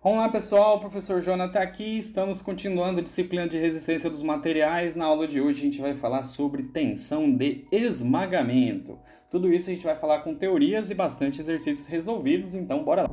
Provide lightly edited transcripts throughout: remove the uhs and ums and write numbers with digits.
Olá pessoal, o professor Jonathan aqui, estamos continuando a disciplina de resistência dos materiais. Na aula de hoje a gente vai falar sobre tensão de esmagamento. Tudo isso a gente vai falar com teorias e bastante exercícios resolvidos, então bora lá.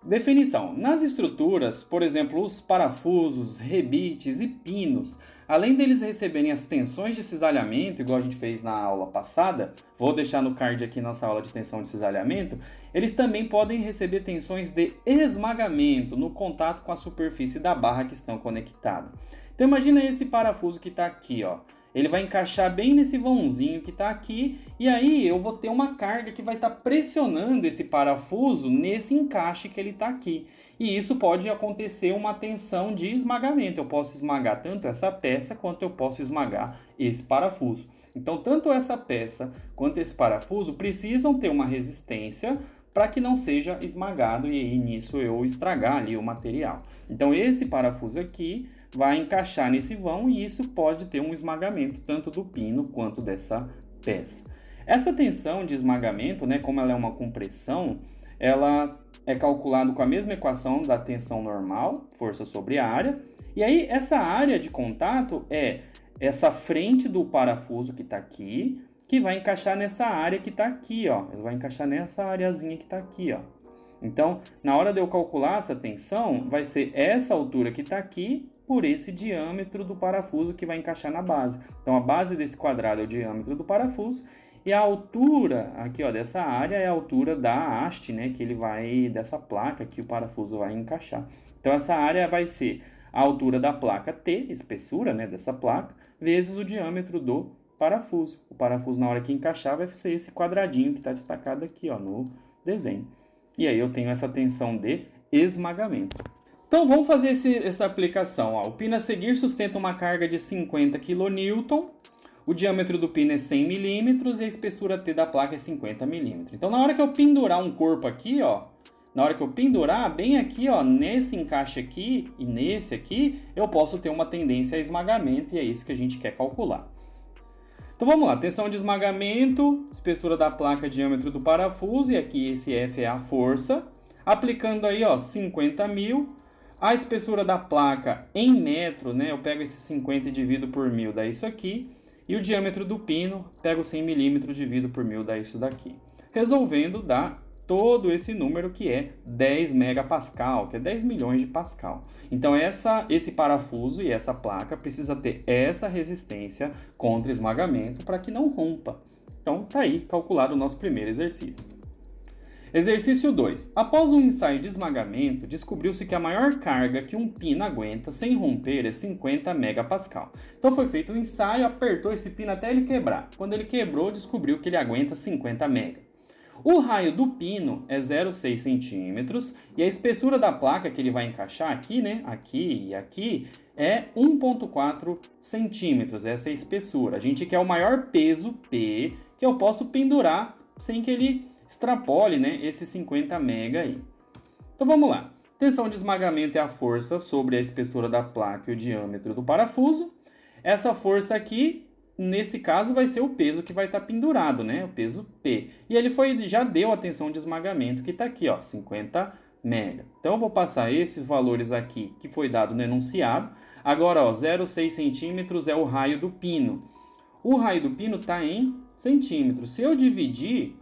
Definição. Nas estruturas, por exemplo, os parafusos, rebites e pinos, além deles receberem as tensões de cisalhamento, igual a gente fez na aula passada, vou deixar no card aqui nossa aula de tensão de cisalhamento, eles também podem receber tensões de esmagamento no contato com a superfície da barra que estão conectadas. Então imagina esse parafuso que está aqui, ó. Ele vai encaixar bem nesse vãozinho que está aqui e aí eu vou ter uma carga que vai estar pressionando esse parafuso nesse encaixe que ele está aqui. E isso pode acontecer uma tensão de esmagamento. Eu posso esmagar tanto essa peça quanto eu posso esmagar esse parafuso. Então, tanto essa peça quanto esse parafuso precisam ter uma resistência para que não seja esmagado e aí nisso eu estragar ali o material. Então, esse parafuso aqui vai encaixar nesse vão e isso pode ter um esmagamento tanto do pino quanto dessa peça. Essa tensão de esmagamento, né, como ela é uma compressão, ela é calculada com a mesma equação da tensão normal, força sobre a área, e aí essa área de contato é essa frente do parafuso que está aqui, que vai encaixar nessa área que está aqui, ó. Ele vai encaixar nessa areazinha que está aqui, ó. Então, na hora de eu calcular essa tensão, vai ser essa altura que está aqui por esse diâmetro do parafuso que vai encaixar na base. Então, a base desse quadrado é o diâmetro do parafuso e a altura aqui, ó, dessa área é a altura da haste, né, que ele vai dessa placa que o parafuso vai encaixar. Então, essa área vai ser a altura da placa T, espessura, né, dessa placa, vezes o diâmetro do parafuso. O parafuso, na hora que encaixar, vai ser esse quadradinho que está destacado aqui, ó, no desenho. E aí eu tenho essa tensão de esmagamento. Então vamos fazer essa aplicação. Ó. O pino a seguir sustenta uma carga de 50 kN, o diâmetro do pino é 100 mm e a espessura T da placa é 50 mm. Então na hora que eu pendurar um corpo aqui, ó, na hora que eu pendurar, bem aqui, ó, nesse encaixe aqui e nesse aqui, eu posso ter uma tendência a esmagamento e é isso que a gente quer calcular. Então vamos lá, tensão de esmagamento, espessura da placa, diâmetro do parafuso, e aqui esse F é a força. Aplicando aí, ó, 50 mil, a espessura da placa em metro, né, eu pego esse 50 e divido por 1000, dá isso aqui. E o diâmetro do pino, pego 100 milímetros, divido por 1000, dá isso daqui. Resolvendo, dá todo esse número que é 10 megapascal, que é 10 milhões de pascal. Então esse parafuso e essa placa precisa ter essa resistência contra esmagamento para que não rompa. Então tá aí calculado o nosso primeiro exercício. Exercício 2. Após um ensaio de esmagamento, descobriu-se que a maior carga que um pino aguenta sem romper é 50 megapascal. Então foi feito um ensaio, apertou esse pino até ele quebrar. Quando ele quebrou, descobriu que ele aguenta 50 mega. O raio do pino é 0,6 centímetros e a espessura da placa que ele vai encaixar aqui, né, aqui e aqui, é 1,4 centímetros. Essa é a espessura. A gente quer o maior peso P que eu posso pendurar sem que ele extrapole, né, esses 50 mega aí. Então vamos lá. Tensão de esmagamento é a força sobre a espessura da placa e o diâmetro do parafuso. Essa força aqui, nesse caso, vai ser o peso que vai estar pendurado, né? O peso P. E ele já deu a tensão de esmagamento que está aqui, ó, 50 mega. Então eu vou passar esses valores aqui que foi dado no enunciado. Agora, ó, 0,6 centímetros é o raio do pino. O raio do pino está em centímetros. Se eu dividir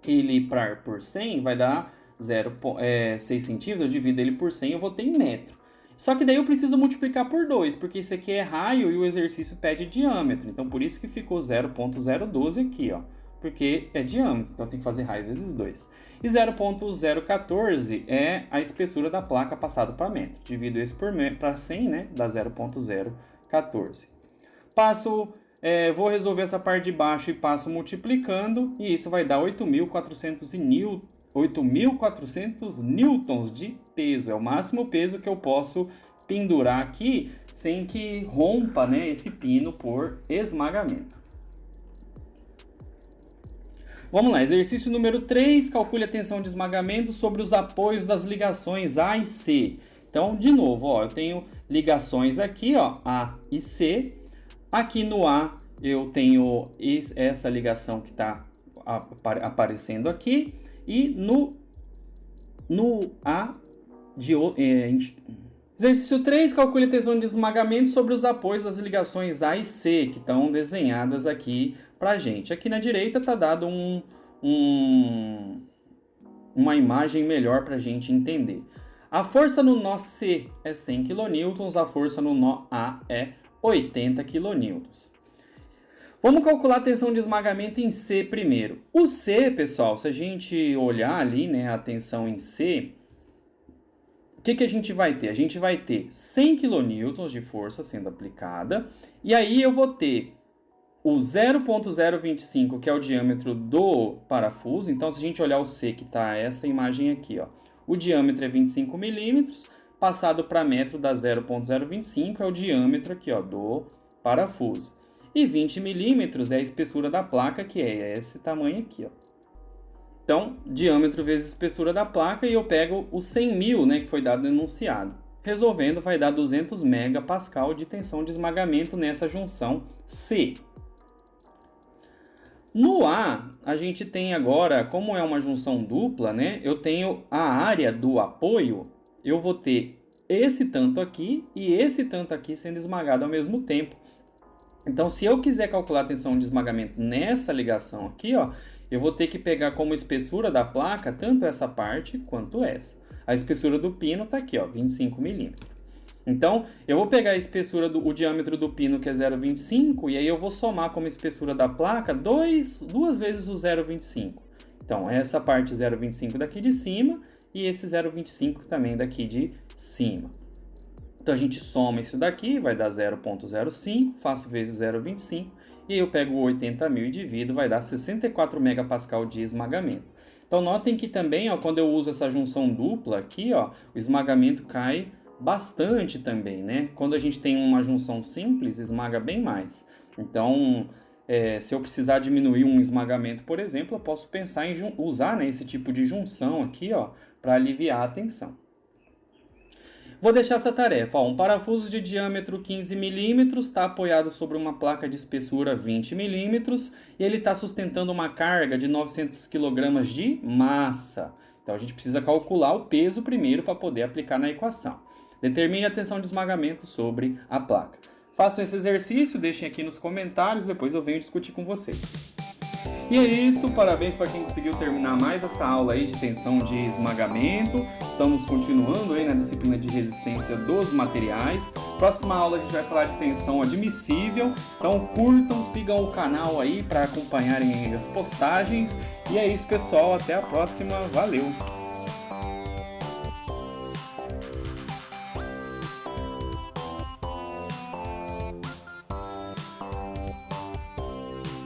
ele por 100, vai dar 0,6 centímetros. Eu divido ele por 100, eu vou ter em metro. Só que daí eu preciso multiplicar por 2, porque isso aqui é raio e o exercício pede diâmetro. Então, por isso que ficou 0,012 aqui, ó. Porque é diâmetro, então tem que fazer raio vezes 2. E 0,014 é a espessura da placa passado para metro. Divido esse para 100, né? Dá 0,014. Vou resolver essa parte de baixo e passo multiplicando. E isso vai dar 8.400 newtons de peso. É o máximo peso que eu posso pendurar aqui sem que rompa, né, esse pino por esmagamento. Vamos lá, exercício número 3, calcule a tensão de esmagamento sobre os apoios das ligações A e C. Então, de novo, ó, eu tenho ligações aqui, ó, A e C. Aqui no A eu tenho essa ligação que está aparecendo aqui. E no No A de... Exercício 3, calcule a tensão de esmagamento sobre os apoios das ligações A e C, que estão desenhadas aqui pra gente. Aqui na direita está dado uma imagem melhor para a gente entender. A força no nó C é 100 kN, a força no nó A é 80 kN. Vamos calcular a tensão de esmagamento em C primeiro. O C, pessoal, se a gente olhar ali, né, a tensão em C, o que a gente vai ter? A gente vai ter 100 kN de força sendo aplicada, e aí eu vou ter o 0,025, que é o diâmetro do parafuso. Então, se a gente olhar o C, que está essa imagem aqui, ó, o diâmetro é 25 milímetros, passado para metro dá 0,025, é o diâmetro aqui, ó, do parafuso. E 20 milímetros é a espessura da placa, que é esse tamanho aqui, ó. Então, diâmetro vezes espessura da placa, e eu pego o 100 mil, né, que foi dado no enunciado. Resolvendo, vai dar 200 megapascal de tensão de esmagamento nessa junção C. No A, a gente tem agora, como é uma junção dupla, né, eu tenho a área do apoio, eu vou ter esse tanto aqui e esse tanto aqui sendo esmagado ao mesmo tempo. Então, se eu quiser calcular a tensão de esmagamento nessa ligação aqui, ó, eu vou ter que pegar como espessura da placa tanto essa parte quanto essa. A espessura do pino está aqui, ó, 25 milímetros. Então, eu vou pegar a espessura o diâmetro do pino, que é 0,25, e aí eu vou somar como espessura da placa duas vezes o 0,25. Então, essa parte 0,25 daqui de cima e esse 0,25 também daqui de cima. Então, a gente soma isso daqui, vai dar 0,05, faço vezes 0,25, e aí eu pego 80 mil e divido, vai dar 64 megapascal de esmagamento. Então, notem que também, ó, quando eu uso essa junção dupla aqui, ó, o esmagamento cai bastante também, né? Quando a gente tem uma junção simples, esmaga bem mais. Então, se eu precisar diminuir um esmagamento, por exemplo, eu posso pensar em usar, né, esse tipo de junção aqui, ó, para aliviar a tensão. Vou deixar essa tarefa. Ó, um parafuso de diâmetro 15 milímetros está apoiado sobre uma placa de espessura 20 milímetros e ele está sustentando uma carga de 900 kg de massa. Então, a gente precisa calcular o peso primeiro para poder aplicar na equação. Determine a tensão de esmagamento sobre a placa. Façam esse exercício, deixem aqui nos comentários, depois eu venho discutir com vocês. E é isso, parabéns para quem conseguiu terminar mais essa aula aí de tensão de esmagamento. Estamos continuando aí na disciplina de resistência dos materiais. Próxima aula a gente vai falar de tensão admissível. Então curtam, sigam o canal aí para acompanharem as postagens. E é isso, pessoal, até a próxima, valeu!